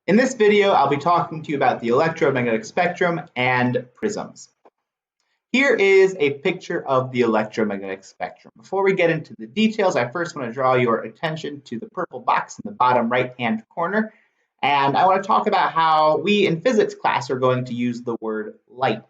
In this video, I'll be talking to you about the electromagnetic spectrum and prisms. Here is a picture of the electromagnetic spectrum. Before we get into the details, I first want to draw your attention to the purple box in the bottom right-hand corner. And I want to talk about how we in physics class are going to use the word light.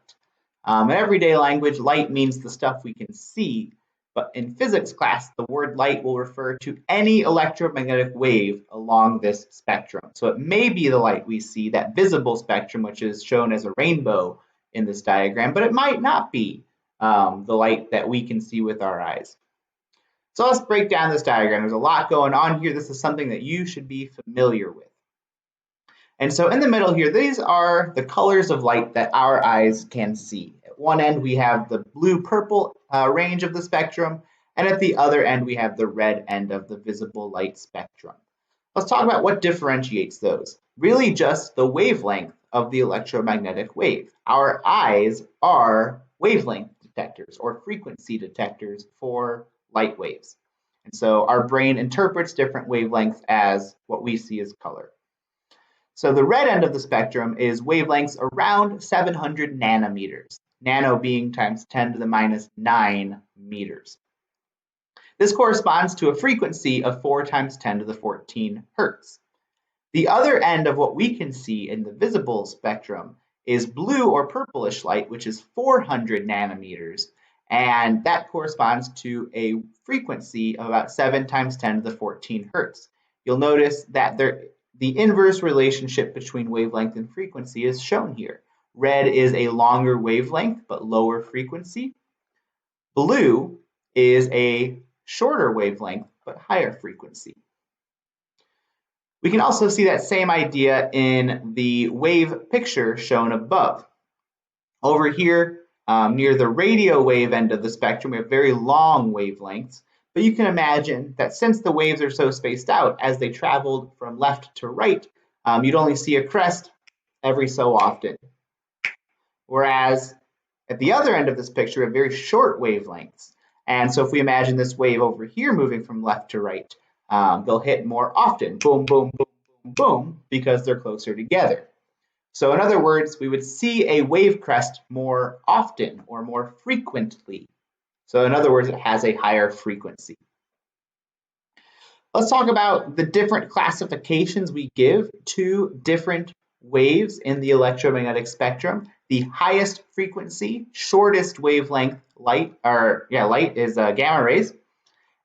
In everyday language, light means the stuff we can see. But in physics class, the word light will refer to any electromagnetic wave along this spectrum. So it may be the light we see, that visible spectrum, which is shown as a rainbow in this diagram, but it might not be the light that we can see with our eyes. So let's break down this diagram. There's a lot going on here. This is something that you should be familiar with. And so in the middle here, these are the colors of light that our eyes can see. At one end, we have the blue-purple range of the spectrum, and at the other end, we have the red end of the visible light spectrum. Let's talk about what differentiates those. Really just the wavelength of the electromagnetic wave. Our eyes are wavelength detectors or frequency detectors for light waves. And so our brain interprets different wavelengths as what we see as color. So the red end of the spectrum is wavelengths around 700 nanometers, nano being times 10 to the minus 9 meters. This corresponds to a frequency of 4 times 10 to the 14 hertz. The other end of what we can see in the visible spectrum is blue or purplish light, which is 400 nanometers, and that corresponds to a frequency of about 7 times 10 to the 14 hertz. You'll notice that the inverse relationship between wavelength and frequency is shown here. Red is a longer wavelength but lower frequency. Blue is a shorter wavelength but higher frequency. We can also see that same idea in the wave picture shown above. Over here, near the radio wave end of the spectrum, we have very long wavelengths. But you can imagine that since the waves are so spaced out, as they traveled from left to right, you'd only see a crest every so often. Whereas at the other end of this picture, we have very short wavelengths. And so if we imagine this wave over here moving from left to right, they'll hit more often, boom, boom, boom, boom, boom, because they're closer together. So in other words, we would see a wave crest more often or more frequently. So in other words, it has a higher frequency. Let's talk about the different classifications we give to different waves in the electromagnetic spectrum. The highest frequency, shortest wavelength light is gamma rays.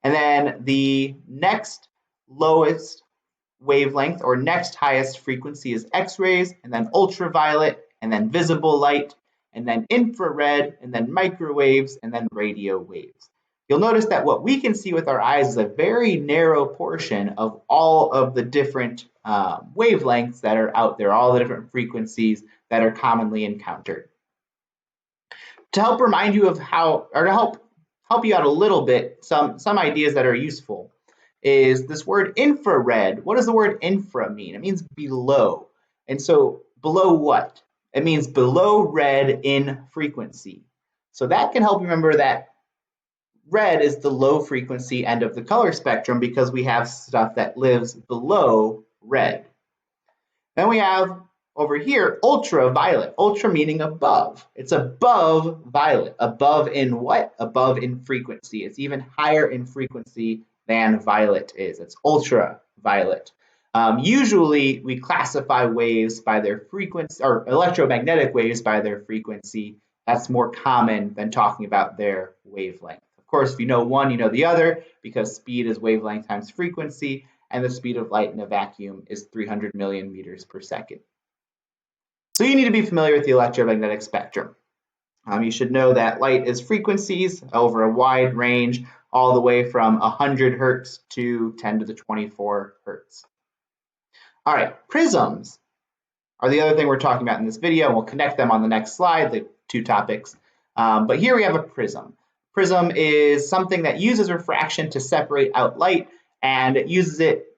And then the next lowest wavelength or next highest frequency is X-rays, and then ultraviolet, and then visible light, and then infrared, and then microwaves, and then radio waves. You'll notice that what we can see with our eyes is a very narrow portion of all of the different wavelengths that are out there, all the different frequencies that are commonly encountered. To help remind you of to help you out a little bit, some ideas that are useful is this word infrared. What does the word infra mean? It means below. And so below what? It means below red in frequency. So that can help you remember that red is the low frequency end of the color spectrum because we have stuff that lives below red. Then we have over here ultraviolet. Ultra meaning above. It's above violet. Above in what? Above in frequency. It's even higher in frequency than violet is. It's ultraviolet. Usually we classify waves by their frequency, or electromagnetic waves by their frequency. That's more common than talking about their wavelength. Of course, if you know one, you know the other, because speed is wavelength times frequency, and the speed of light in a vacuum is 300 million meters per second. So you need to be familiar with the electromagnetic spectrum. You should know that light is frequencies over a wide range, all the way from 100 hertz to 10 to the 24 hertz. All right, prisms are the other thing we're talking about in this video, and we'll connect them on the next slide, the two topics. But here we have a prism. Prism is something that uses refraction to separate out light, and it uses it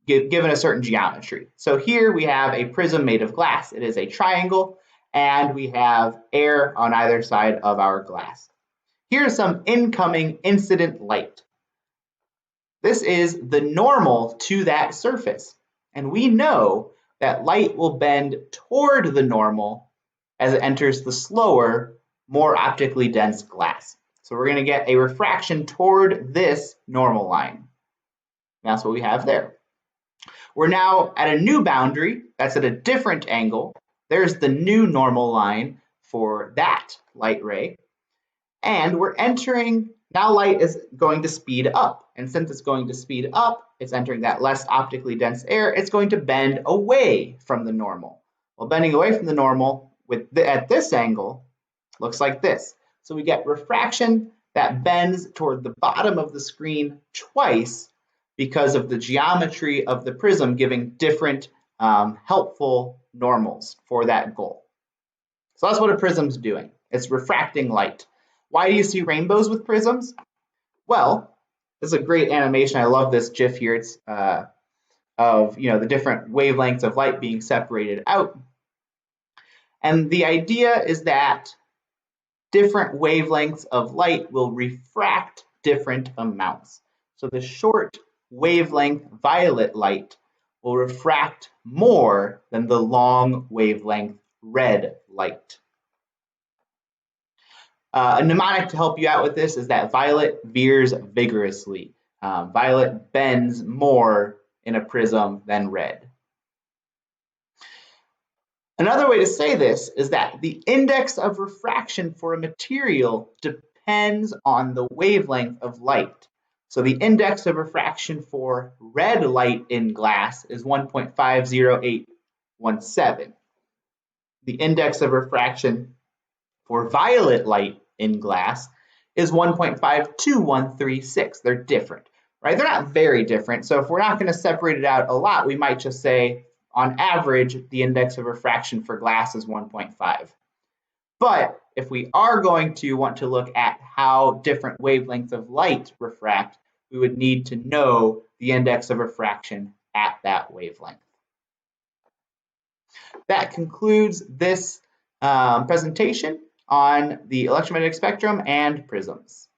given a certain geometry. So here we have a prism made of glass. It is a triangle, and we have air on either side of our glass. Here's some incoming incident light. This is the normal to that surface. And we know that light will bend toward the normal as it enters the slower, more optically dense glass. So we're going to get a refraction toward this normal line. That's what we have there. We're now at a new boundary that's at a different angle. There's the new normal line for that light ray. And we're entering, now light is going to speed up. And since it's going to speed up, it's entering that less optically dense air, it's going to bend away from the normal. Well, bending away from the normal at this angle looks like this. So we get refraction that bends toward the bottom of the screen twice because of the geometry of the prism giving different helpful normals for that goal. So that's what a prism's doing. It's refracting light. Why do you see rainbows with prisms? Well, this is a great animation. I love this GIF here. It's of the different wavelengths of light being separated out. And the idea is that different wavelengths of light will refract different amounts. So the short wavelength violet light will refract more than the long wavelength red light. A mnemonic to help you out with this is that violet veers vigorously. Violet bends more in a prism than red. Another way to say this is that the index of refraction for a material depends on the wavelength of light. So the index of refraction for red light in glass is 1.50817. The index of refraction for violet light in glass is 1.52136. They're different, right? They're not very different. So if we're not going to separate it out a lot, we might just say, on average, the index of refraction for glass is 1.5. But if we are going to want to look at how different wavelengths of light refract, we would need to know the index of refraction at that wavelength. That concludes this presentation on the electromagnetic spectrum and prisms.